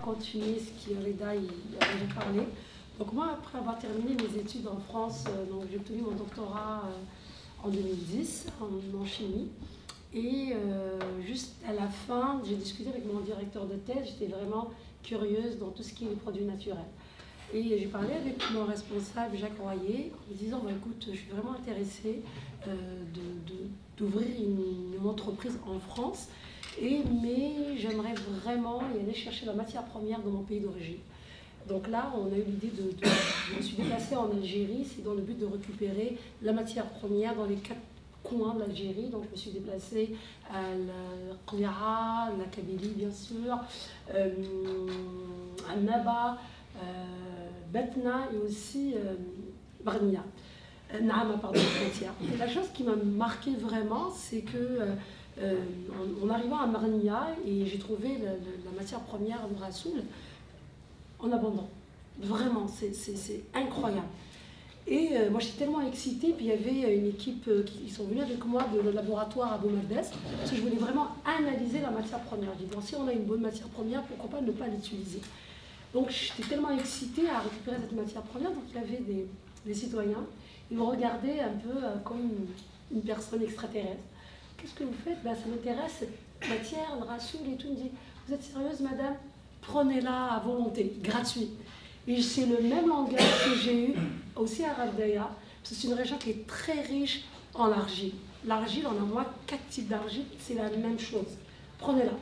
Continuer ce qui Reda il a déjà parlé. Donc moi, après avoir terminé mes études en France, j'ai obtenu mon doctorat en 2010 en chimie. Et juste à la fin, j'ai discuté avec mon directeur de thèse. J'étais vraiment curieuse dans tout ce qui est les produits naturels. Et j'ai parlé avec mon responsable, Jacques Royer, en me disant, écoute, je suis vraiment intéressée d'ouvrir une entreprise en France, mais j'aimerais vraiment y aller chercher la matière première dans mon pays d'origine. Donc là, on a eu l'idée je me suis déplacée en Algérie, c'est dans le but de récupérer la matière première dans les 4 coins de l'Algérie. Donc je me suis déplacée à la Qlira, la Kabylie bien sûr, à Naba, Batna et aussi Barnia. Naama, pardon, frontière. Et la chose qui m'a marqué vraiment, c'est que en arrivant à Marnia, et j'ai trouvé la matière première de Rassoul en abondant. Vraiment, c'est incroyable. Et moi j'étais tellement excitée, puis il y avait une équipe qui sont venus avec moi de le laboratoire à Boumadès, parce que je voulais vraiment analyser la matière première. Je dis, bon, si on a une bonne matière première, pourquoi pas ne pas l'utiliser? Donc j'étais tellement excitée à récupérer cette matière première, donc il y avait des citoyens, ils me regardaient un peu comme une personne extraterrestre. Qu'est-ce que vous faites? Ben, ça m'intéresse, cette matière, le Rassoul et tout. Il me dit, vous êtes sérieuse madame? Prenez-la à volonté, gratuit. Et c'est le même langage que j'ai eu aussi à Rabdaya, parce que c'est une région qui est très riche en argile. L'argile, on a moins 4 types d'argile, c'est la même chose. Prenez-la.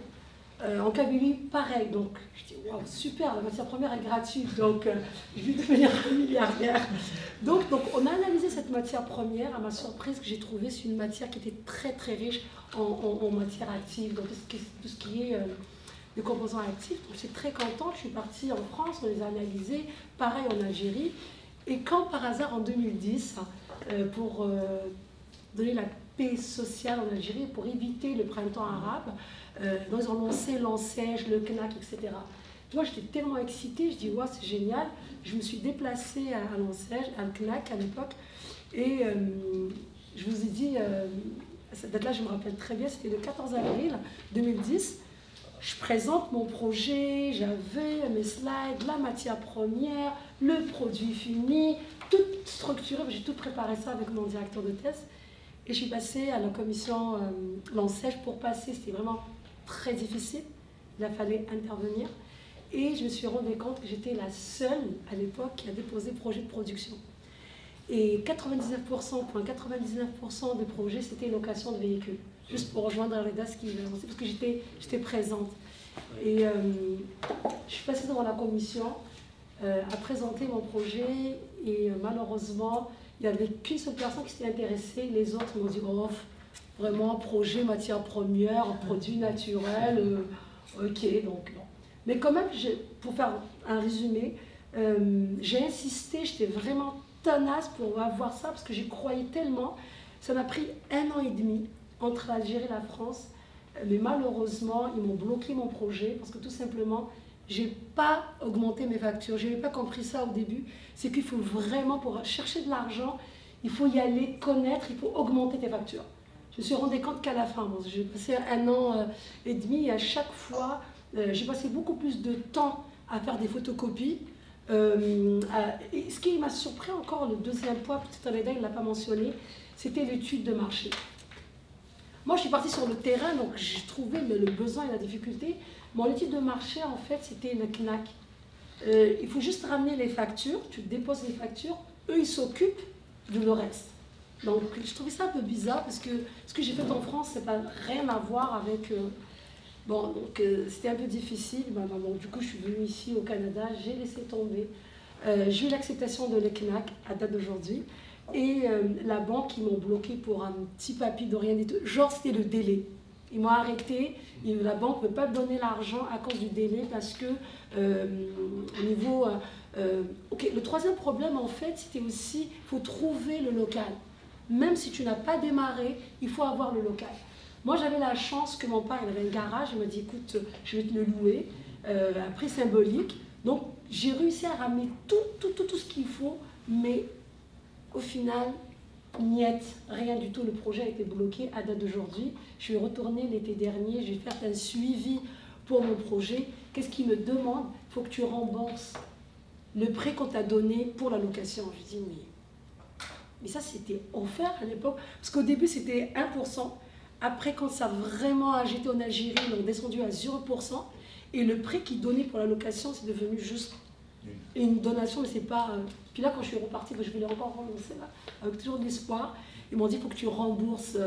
En Kabylie, pareil. Donc, je dis, waouh, super, la matière première est gratuite, donc je vais devenir un milliardaire. Donc, on a analysé cette matière première. À ma surprise, que j'ai trouvé, c'est une matière qui était très, très riche en matière active, donc tout ce qui est des composants actifs. Donc, je suis très contente. Je suis partie en France, on les a analysés, pareil en Algérie. Et quand, par hasard, en 2010, pour donner la paix sociale en Algérie, pour éviter le printemps arabe, donc ils ont lancé l'ANSEJ, le CNAC, etc. Moi, j'étais tellement excitée, je dis, ouais, c'est génial. Je me suis déplacée à l'ANSEJ, à le CNAC à l'époque, et je vous ai dit, cette date-là, je me rappelle très bien, c'était le 14 avril 2010. Je présente mon projet, j'avais mes slides, la matière première, le produit fini, tout structuré, j'ai tout préparé ça avec mon directeur de thèse. Et je suis passée à la commission l'ANSEJ pour passer, c'était vraiment très difficile, il a fallu intervenir. Et je me suis rendu compte que j'étais la seule à l'époque qui a déposé projet de production. Et 99,99% des projets, c'était location de véhicules. Juste pour rejoindre Reda ce qu'il a annoncé, parce que j'étais présente. Et je suis passée devant la commission à présenter mon projet, et malheureusement, il n'y avait qu'une seule personne qui s'était intéressée. Les autres m'ont dit, oh, vraiment, projet matière première, produit naturel, ok, donc non. Mais quand même, pour faire un résumé, j'ai insisté, j'étais vraiment tenace pour avoir ça, parce que j'y croyais tellement. Ça m'a pris 1 an et demi entre l'Algérie et la France, mais malheureusement, ils m'ont bloqué mon projet, parce que tout simplement, je n'ai pas augmenté mes factures. Je n'avais pas compris ça au début. C'est qu'il faut vraiment, pour chercher de l'argent, il faut y aller, connaître, il faut augmenter tes factures. Je me suis rendu compte qu'à la fin, j'ai passé 1 an et demi, et à chaque fois, j'ai passé beaucoup plus de temps à faire des photocopies. Et ce qui m'a surpris encore, le deuxième point, peut-être Reda, il ne l'a pas mentionné, c'était l'étude de marché. Moi, je suis partie sur le terrain, donc j'ai trouvé le besoin et la difficulté. Mon étude de marché, en fait, c'était le CNAC. Il faut juste ramener les factures, tu déposes les factures, eux, ils s'occupent de le reste. Donc, je trouvais ça un peu bizarre, parce que ce que j'ai fait en France, ça n'a rien à voir avec... Bon, donc c'était un peu difficile. Donc, du coup, je suis venue ici au Canada, j'ai laissé tomber. J'ai eu l'acceptation de l'ECNAC à date d'aujourd'hui. Et la banque, ils m'ont bloqué pour un petit papier de rien du tout. Genre, c'était le délai. Ils m'ont arrêté. La banque ne veut pas me donner l'argent à cause du délai, parce que au niveau... ok, le troisième problème, en fait, c'était aussi, il faut trouver le local. Même si tu n'as pas démarré, il faut avoir le local. Moi, j'avais la chance que mon père, il avait un garage. Il m'a dit, écoute, je vais te le louer, à prix symbolique. Donc, j'ai réussi à ramener tout ce qu'il faut, mais au final, niet, rien du tout. Le projet a été bloqué à date d'aujourd'hui. Je suis retournée l'été dernier, j'ai fait un suivi pour mon projet, qu'est-ce qu'il me demande? Il faut que tu rembourses le prêt qu'on t'a donné pour la location. Je dis, mais ça, c'était offert à l'époque. Parce qu'au début, c'était 1%. Après, quand ça a vraiment agité en Algérie, ils ont descendu à 0%. Et le prêt qu'ils donnaient pour la location, c'est devenu juste une donation, mais c'est pas... Puis là, quand je suis repartie, je voulais encore rembourser, là, avec toujours de l'espoir. Ils m'ont dit, il faut que tu rembourses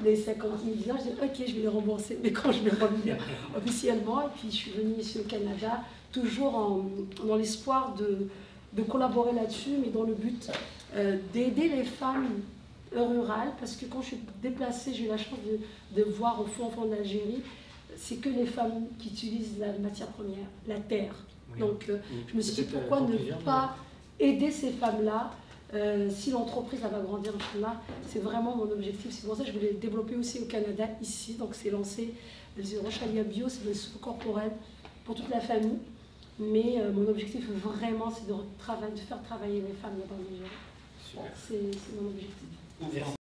les 50 000 dinars. Je dis, ok, je vais les rembourser. Mais quand je vais revenir officiellement, et puis je suis venue ici au Canada, toujours dans l'espoir de collaborer là-dessus, mais dans le but d'aider les femmes rurales, parce que quand je suis déplacée, j'ai eu la chance de voir au fond d'Algérie, c'est que les femmes qui utilisent la matière première, la terre. Oui. Donc je me suis dit, pourquoi ne pas aider ces femmes-là si l'entreprise va grandir, c'est vraiment mon objectif. C'est pour ça que je voulais développer aussi au Canada, ici. Donc c'est lancé, Rochalia Bio, c'est le soupe corporel pour toute la famille. Mais mon objectif vraiment, c'est de faire travailler les femmes dans les gens. C'est mon objectif. Merci.